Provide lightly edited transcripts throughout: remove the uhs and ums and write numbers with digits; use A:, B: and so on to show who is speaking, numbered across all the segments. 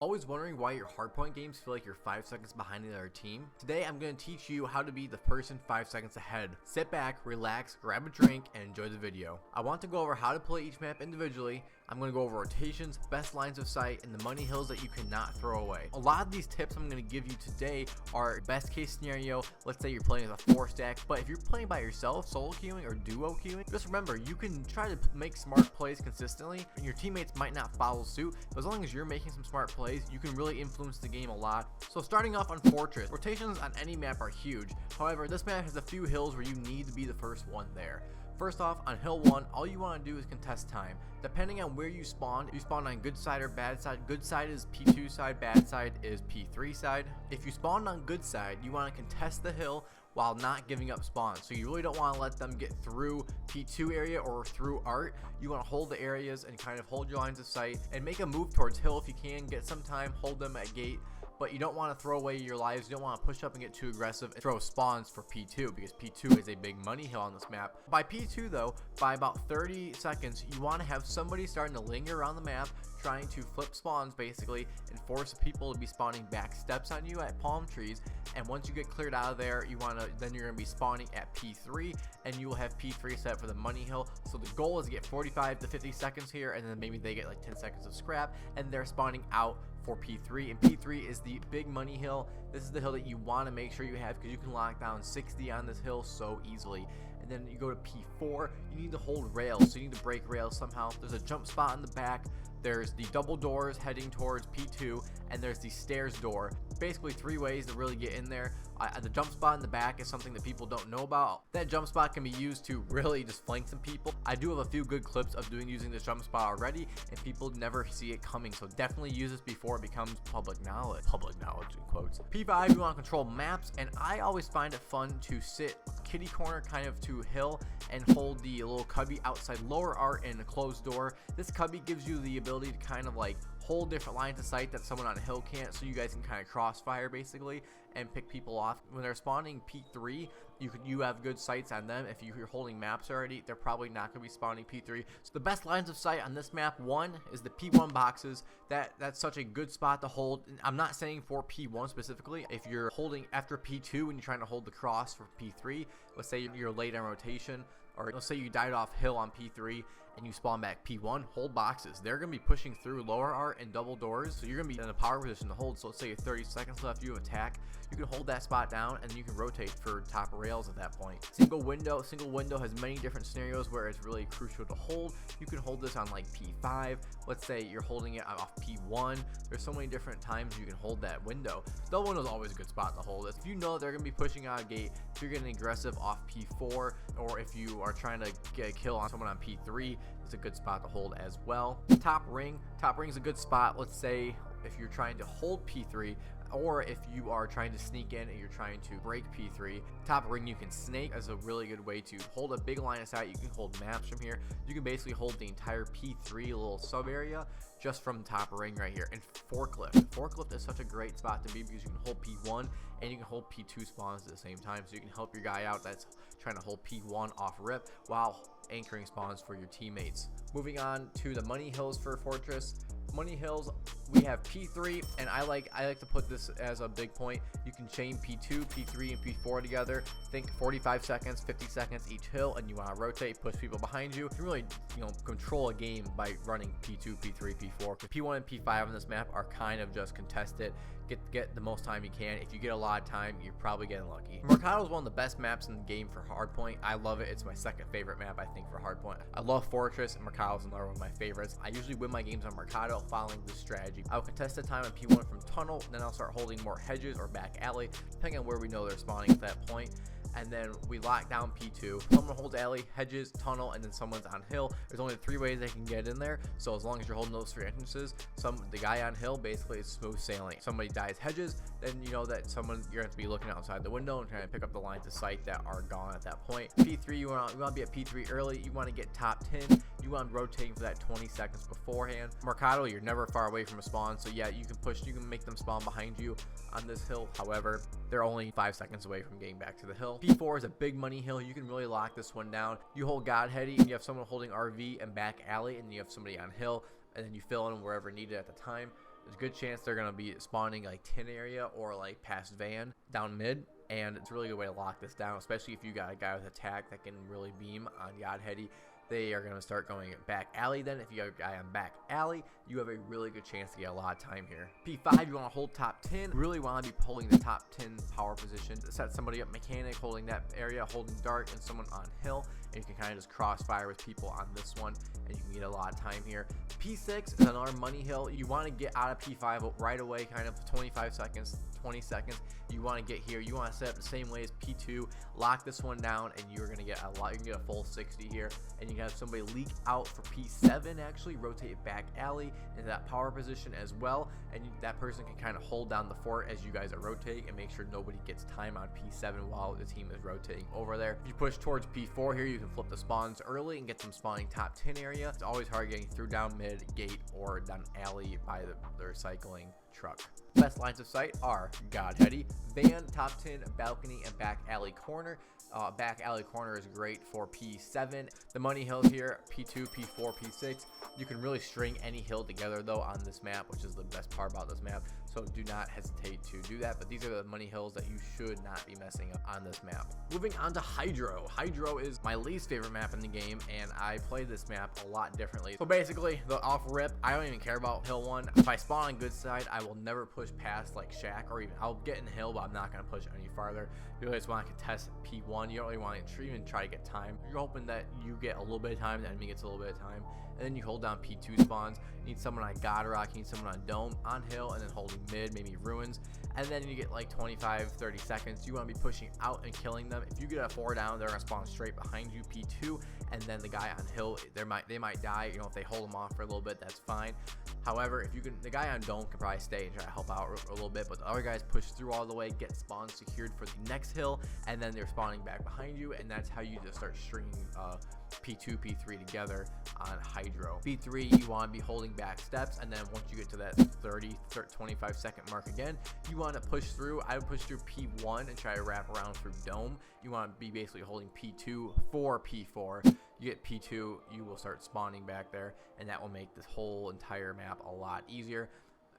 A: Always wondering why your hardpoint games feel like you're 5 seconds behind the other team? Today I'm going to teach you how to be the person 5 seconds ahead. Sit back, relax, grab a drink, and enjoy the video. I want to go over how to play each map individually. I'm going to go over rotations, best lines of sight, and the money hills that you cannot throw away. A lot of these tips I'm going to give you today are best case scenario. Let's say you're playing with a 4-stack, but if you're playing by yourself, solo queuing or duo queuing, just remember you can try to make smart plays consistently, and your teammates might not follow suit, but as long as you're making some smart plays, you can really influence the game a lot. So starting off on Fortress, rotations on any map are huge. However, this map has a few hills where you need to be the first one there. First off, on hill 1, all you want to do is contest time. Depending on where you spawn on good side or bad side. Good side is P2 side, bad side is P3 side. If you spawned on good side, you want to contest the hill while not giving up spawns. So you really don't want to let them get through P2 area or through art. You want to hold the areas and kind of hold your lines of sight and make a move towards hill if you can. Get some time, hold them at gate. But you don't want to throw away your lives. You don't want to push up and get too aggressive and throw spawns for P2 because P2 is a big money hill on this map. By P2 though, by about 30 seconds, you want to have somebody starting to linger around the map, trying to flip spawns basically and force people to be spawning back steps on you at palm trees. And once you get cleared out of there, then you're going to be spawning at P3 and you will have P3 set for the money hill. So the goal is to get 45 to 50 seconds here, and then maybe they get like 10 seconds of scrap and they're spawning out for P3, and P3 is the big money hill. This is the hill that you want to make sure you have because you can lock down 60 on this hill so easily. And then you go to P4, you need to hold rails, so you need to break rails somehow. There's a jump spot in the back, there's the double doors heading towards P2, and there's the stairs door. Basically 3 ways to really get in there. The jump spot in the back is something that people don't know about. That jump spot can be used to really just flank some people. I do have a few good clips of using this jump spot already, and people never see it coming, so definitely use this before it becomes public knowledge in quotes. P5, you want to control maps, and I always find it fun to sit kitty corner kind of to hill and hold the little cubby outside lower art and a closed door. This cubby gives you the ability to kind of like hold different lines of sight that someone on a hill can't, so you guys can kind of crossfire basically and pick people off. When they're spawning P3, you have good sights on them. If you're holding maps already, they're probably not going to be spawning P3. So the best lines of sight on this map, one is the P1 boxes. That's such a good spot to hold. I'm not saying for P1 specifically. If you're holding after P2 and you're trying to hold the cross for P3, let's say you're late on rotation, or let's say you died off hill on P3 and you spawn back P1, hold boxes. They're going to be pushing through lower art and double doors, so you're going to be in a power position to hold. So let's say you have 30 seconds left, you attack, you can hold that spot down and you can rotate for top rails at that point. Single window has many different scenarios where it's really crucial to hold. You can hold this on like P5. Let's say you're holding it off P1. There's so many different times you can hold that window. Double window is always a good spot to hold. If you know they're going to be pushing out a gate, if you're getting aggressive off P4, or if you are trying to get a kill on someone on P3, it's a good spot to hold as well. Top ring is a good spot. Let's say if you're trying to hold P3, or if you are trying to sneak in and you're trying to break P3, top ring you can snake as a really good way to hold a big line of sight. You can hold maps from here. You can basically hold the entire P3 little sub area just from top ring right here. And forklift is such a great spot to be because you can hold P1 and you can hold P2 spawns at the same time, so you can help your guy out that's trying to hold P1 off rip while anchoring spawns for your teammates. Moving on to the money hills for Fortress. Money hills, we have P3, and I like to put this as a big point. You can chain P2, P3, and P4 together. Think 45 seconds, 50 seconds each hill, and you want to rotate, push people behind you. You can really, control a game by running P2, P3, P4. P1 and P5 on this map are kind of just contested. Get the most time you can. If you get a lot of time, you're probably getting lucky. Mercado is one of the best maps in the game for Hardpoint. I love it. It's my second favorite map, I think, for Hardpoint. I love Fortress, and Mercado is another one of my favorites. I usually win my games on Mercado following this strategy. I will contest the time on P1 from tunnel, then I'll start holding more hedges or back alley, depending on where we know they're spawning at that point. And then we lock down P2. Someone holds alley, hedges, tunnel, and then someone's on hill. There's only 3 ways they can get in there, so as long as you're holding those 3 entrances, the guy on hill basically is smooth sailing. Somebody dies hedges, then you know that you're going to be looking outside the window and trying to pick up the lines of sight that are gone at that point. P3, you want to be at P3 early. You want to get top 10. You want rotating for that 20 seconds beforehand. Mercado, you're never far away from a spawn, so yeah, you can make them spawn behind you on this hill. However, they're only 5 seconds away from getting back to the hill. P4 is a big money hill. You can really lock this one down. You hold God Heady, and you have someone holding RV and back alley, and you have somebody on hill, and then you fill in wherever needed at the time. there's a good chance they're gonna be spawning like tin area or like past van down mid. And it's a really good way to lock this down, especially if you got a guy with attack that can really beam on Godheady. They are going to start going back alley then. If you got a guy on back alley, you have a really good chance to get a lot of time here. P5, you want to hold top 10. Really want to be holding the top 10 power position. Set somebody up mechanic, holding that area, holding dark, and someone on hill. And you can kind of just crossfire with people on this one, and you can get a lot of time here. P6 is another money hill. You want to get out of P5 right away, kind of 25 seconds, 20 seconds. You want to get here. You want to set up the same way as P2. Lock this one down, and you're going to get a lot. You can get a full 60 here, and you can have somebody leak out for P7, actually rotate back alley into that power position as well, and that person can kind of hold down the fort as you guys are rotating and make sure nobody gets time on P7 while the team is rotating over there. If you push towards P4 here, you can flip the spawns early and get them spawning top 10 area. It's always hard getting through down mid, gate, or down alley by the recycling truck. Best lines of sight are Godheady, van, top 10, balcony, and back alley corner. Back alley corner is great for P7. The money hills here, P2, P4, P6. You can really string any hill together though on this map, which is the best part about this map. So do not hesitate to do that. But these are the money hills that you should not be messing up on this map. Moving on to Hydro. Hydro is my least favorite map in the game, and I play this map a lot differently. So basically, the off rip, I don't even care about hill 1. If I spawn on good side, I will never push past like shack, or even I'll get in hill, but I'm not going to push any farther. You just want to contest P1. You don't really want to even try to get time. You're hoping that you get a little bit of time, the enemy gets a little bit of time, and then you hold down P2 spawns. You need someone on God Rock, you need someone on Dome, on hill, and then holding mid, maybe ruins, and then you get like 25-30 seconds. You want to be pushing out and killing them. If you get a 4 down, they're gonna spawn straight behind you, P2, and then the guy on hill, they might die. You know, if they hold them off for a little bit, that's fine. However, if you can, the guy on Dome can probably stay and try to help out a little bit, but the other guys push through all the way, get spawns secured for the next hill, and then they're spawning back behind you, and that's how you just start stringing P2, P3 together on Hydro. P3, you want to be holding back steps, and then once you get to that 25 second mark again, you want to push through. I would push through P1 and try to wrap around through Dome. You want to be basically holding P2 for P4. You get P2, you will start spawning back there, and that will make this whole entire map a lot easier.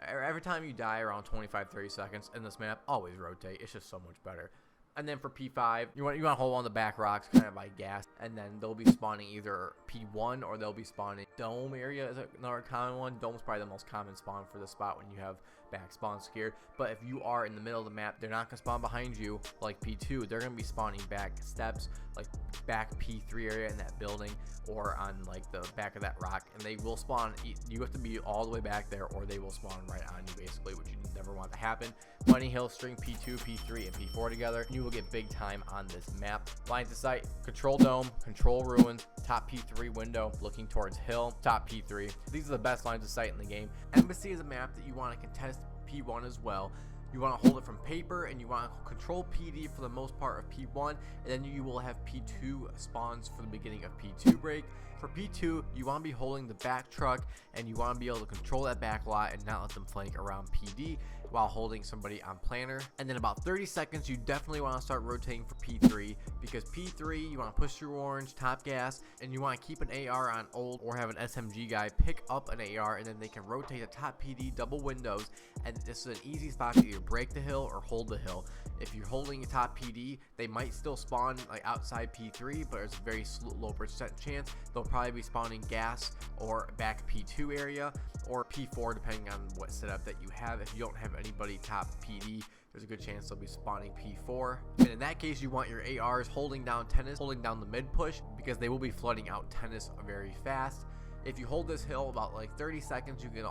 A: Every time you die around 25-30 seconds in this map, always rotate. It's just so much better. And then for P5, you want to hold on the back rocks kind of by gas, and then they'll be spawning either P1 or they'll be spawning Dome area is another common one. Dome's probably the most common spawn for the spot when you have back spawn secured. But if you are in the middle of the map, they're not going to spawn behind you like P2. They're going to be spawning back steps, like back P3 area in that building, or on like the back of that rock, and they will spawn. You have to be all the way back there, or they will spawn right on you, basically, which you never want to happen. Money hill, string P2, P3, and P4 together. You will get big time on this map. Lines of sight, control Dome, control ruins, top P3 window, looking towards hill, top P3. These are the best lines of sight in the game. Embassy is a map that you want to contest P1 as well. You want to hold it from paper, and you want to control PD for the most part of P1, and then you will have P2 spawns for the beginning of P2 break. For P2, you want to be holding the back truck, and you want to be able to control that back lot and not let them flank around PD while holding somebody on planner. And then about 30 seconds, you definitely want to start rotating for P3, because P3, you want to push through orange, top gas, and you want to keep an AR on old, or have an SMG guy pick up an AR, and then they can rotate the top PD double windows, and this is an easy spot to either break the hill or hold the hill. If you're holding a top PD, they might still spawn like outside P3, but there's a very low percent chance they'll probably be spawning gas or back P2 area, or P4, depending on what setup that you have. If you don't have anybody top PD, there's a good chance they'll be spawning P4. And in that case, you want your ARs holding down tennis, holding down the mid push, because they will be flooding out tennis very fast. If you hold this hill about like 30 seconds, you can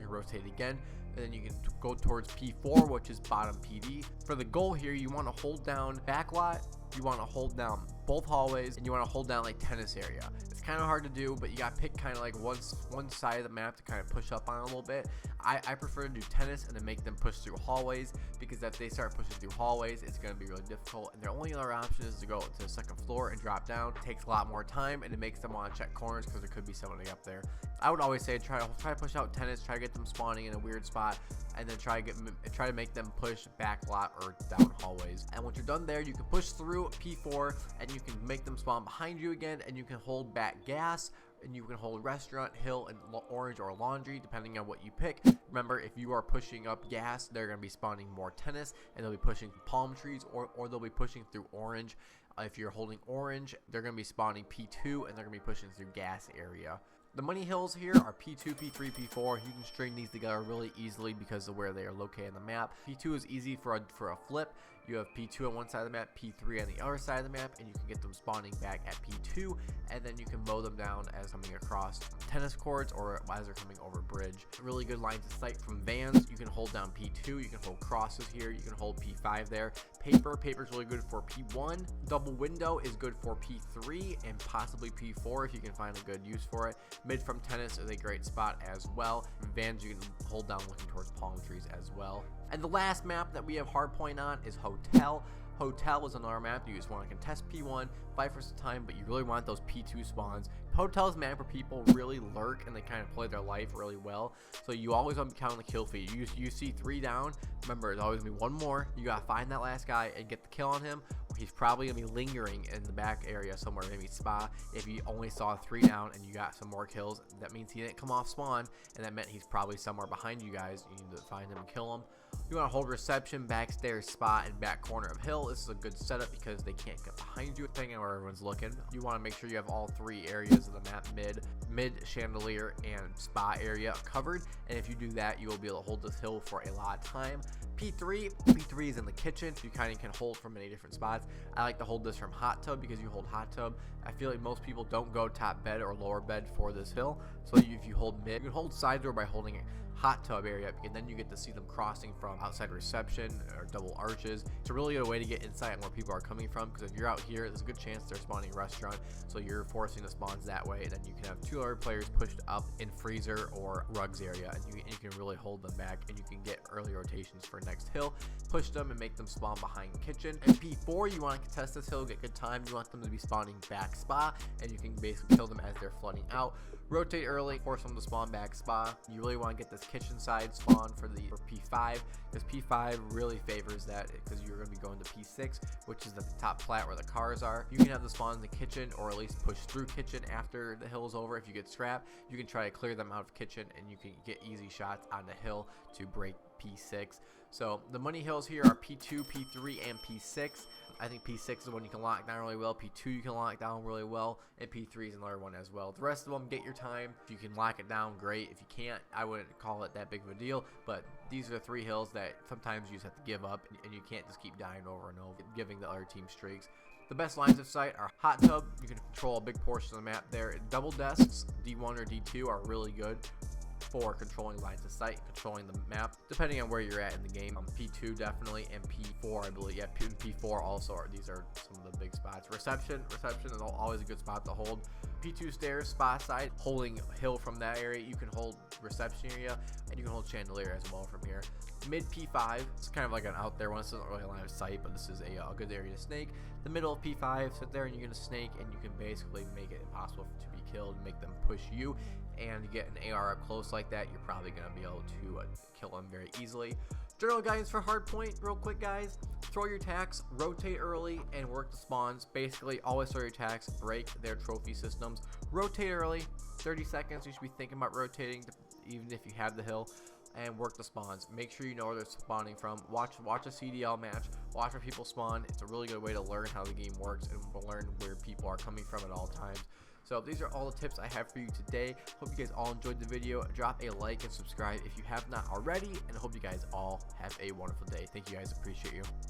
A: rotate again, and then you can go towards P4, which is bottom PD. For the goal here, you want to hold down backlot, you want to hold down both hallways, and you want to hold down like tennis area. It's kind of hard to do, but you got to pick kind of like one side of the map to kind of push up on a little bit. I prefer to do tennis and then make them push through hallways, because if they start pushing through hallways, it's going to be really difficult, and their only other option is to go to the second floor and drop down. It takes a lot more time, and it makes them want to check corners because there could be somebody up there. I would always say try to push out tennis, try to get them spawning in a weird spot, and then try to make them push back lot or down hallways. And once you're done there, you can push through P4, and you can make them spawn behind you again, and you can hold back gas. and you can hold restaurant, hill, and orange or laundry depending on what you pick. Remember, if you are pushing up gas, they're going to be spawning more tennis, and they'll be pushing palm trees, or they'll be pushing through orange. If you're holding orange, they're going to be spawning P2, and they're going to be pushing through gas area. The money hills here are P2, P3, P4. You can string these together really easily because of where they are located on the map. P2 is easy for a flip. You have P2 on one side of the map, P3 on the other side of the map, and you can get them spawning back at P2, and then you can mow them down as coming across tennis courts or as they're coming over bridge. Really good lines of sight from vans. You can hold down P2, you can hold crosses here, you can hold P5 there. Paper is really good for P1. Double window is good for P3 and possibly P4 if you can find a good use for it. Mid from tennis is a great spot as well. Vans you can hold down looking towards palm trees as well. And the last map that we have hardpoint on is Hotel. Hotel is another map you just want to contest P1, fight for some time, but you really want those P2 spawns. Hotel is a map where people really lurk and they kind of play their life really well. So you always want to be counting the kill feed. You see 3 down, remember there's always going to be 1 more. You got to find that last guy and get the kill on him. He's probably going to be lingering in the back area somewhere, maybe spa. If you only saw 3 down and you got some more kills, that means he didn't come off spawn, and that meant he's probably somewhere behind you guys. You need to find him and kill him. You want to hold reception, backstairs, spot, and back corner of hill. This is a good setup because they can't get behind you depending on where everyone's looking. You want to make sure you have all 3 areas of the map, mid, chandelier, and spa area covered. And if you do that, you will be able to hold this hill for a lot of time. P3 is in the kitchen. You kind of can hold from many different spots. I like to hold this from hot tub because you hold hot tub. I feel like most people don't go top bed or lower bed for this hill. So if you hold mid, you can hold side door by holding it hot tub area, and then you get to see them crossing from outside reception or double arches. It's a really good way to get insight on where people are coming from, because if you're out here, there's a good chance they're spawning a restaurant, so you're forcing the spawns that way, and then you can have 2 other players pushed up in freezer or rugs area, and you can really hold them back, and you can get early rotations for next hill, push them and make them spawn behind kitchen. And P4, you want to contest this hill, get good time. You want them to be spawning back spa, and you can basically kill them as they're flooding out. Rotate early, force them to spawn back spa. You really want to get this kitchen side spawn for P5, because P5 really favors that, because you're going to be going to P6, which is the top flat where the cars are. You can have the spawn in the kitchen, or at least push through kitchen after the hill is over. If you get scrapped, you can try to clear them out of kitchen, and you can get easy shots on the hill to break P6. So the money hills here are P2, P3, and P6. I think P6 is the one you can lock down really well. P2 you can lock down really well, and P3 is another one as well. The rest of them, get your time. If you can lock it down, great. If you can't, I wouldn't call it that big of a deal, but these are the 3 hills that sometimes you just have to give up, and you can't just keep dying over and over, giving the other team streaks. The best lines of sight are hot tub. You can control a big portion of the map there. Double desks, D1 or D2, are really good for controlling lines of sight, controlling the map, depending on where you're at in the game. P2 definitely, and P4 I believe. Yeah, P4 also these are some of the big spots. Reception is always a good spot to hold. P2 stairs, spot side, holding hill from that area. You can hold reception area, and you can hold chandelier as well from here. Mid P5, it's kind of like an out there one. This isn't really a line of sight, but this is a good area to snake. The middle of P5, sit there and you're gonna snake, and you can basically make it impossible to be killed, make them push you, and you get an AR up close like that, you're probably gonna be able to kill them very easily. General guidance for hardpoint, real quick guys: throw your attacks, rotate early, and work the spawns. Basically, always throw your attacks, break their trophy systems. Rotate early, 30 seconds. You should be thinking about rotating, even if you have the hill. And work the spawns. Make sure you know where they're spawning from. Watch a CDL match. Watch where people spawn. It's a really good way to learn how the game works and learn where people are coming from at all times. So these are all the tips I have for you today. Hope you guys all enjoyed the video. Drop a like and subscribe if you have not already, and I hope you guys all have a wonderful day. Thank you guys, appreciate you.